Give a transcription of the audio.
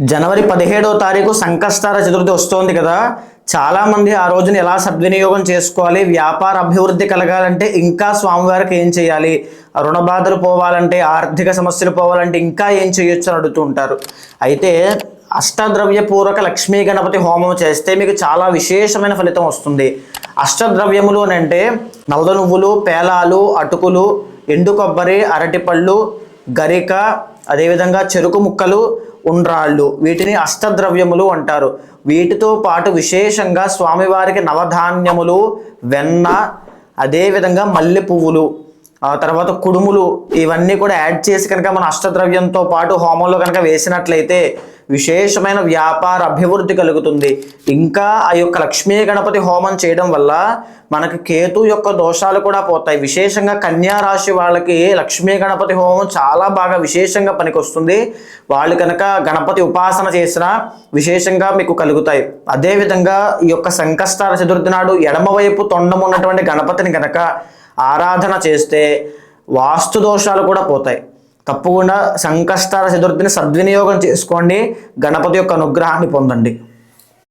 జనవరి 17వ తారీఖు సంకష్టహార చతుర్థి వస్తోంది కదా. చాలామంది ఆ రోజున ఎలా సద్వినియోగం చేసుకోవాలి, వ్యాపార అభివృద్ధి కలగాలంటే ఇంకా స్వామివారికి ఏం చేయాలి, రుణ బాధలు పోవాలంటే, ఆర్థిక సమస్యలు పోవాలంటే ఇంకా ఏం చేయొచ్చు అని అడుగుతూ ఉంటారు. అయితే అష్టద్రవ్య పూర్వక లక్ష్మీ గణపతి హోమం చేస్తే మీకు చాలా విశేషమైన ఫలితం వస్తుంది. అష్టద్రవ్యములు అని అంటే నల్ల నువ్వులు, పేలాలు, అటుకులు, ఎండు కొబ్బరి, అరటిపళ్ళు, గరిక, అదేవిధంగా చెరుకు ముక్కలు, ఉండ్రాళ్ళు, వీటిని అష్టద్రవ్యములు అంటారు. వీటితో పాటు విశేషంగా స్వామివారికి నవధాన్యములు, వెన్న, అదేవిధంగా మల్లె పువ్వులు, ఆ తర్వాత కుడుములు, ఇవన్నీ కూడా యాడ్ చేసి కనుక మన అష్టద్రవ్యంతో పాటు హోమంలో కనుక వేసినట్లయితే విశేషమైన వ్యాపార అభివృద్ధి కలుగుతుంది. ఇంకా ఆ యొక్క లక్ష్మీ గణపతి హోమం చేయడం వల్ల మనకి కేతు యొక్క దోషాలు కూడా పోతాయి. విశేషంగా కన్యా రాశి వాళ్ళకి లక్ష్మీ గణపతి హోమం చాలా బాగా విశేషంగా పనికొస్తుంది. వాళ్ళు కనుక గణపతి ఉపాసన చేసినా విశేషంగా మీకు కలుగుతాయి. అదేవిధంగా ఈ యొక్క సంకష్టహార చతుర్థి నాడు ఎడమవైపు తొండం ఉన్నటువంటి గణపతిని కనుక ఆరాధన చేస్తే వాస్తు దోషాలు కూడా పోతాయి. తప్పకుండా సంకష్టహార చతుర్థిని సద్వినియోగం చేసుకోండి. గణపతి యొక్క అనుగ్రహాన్ని పొందండి.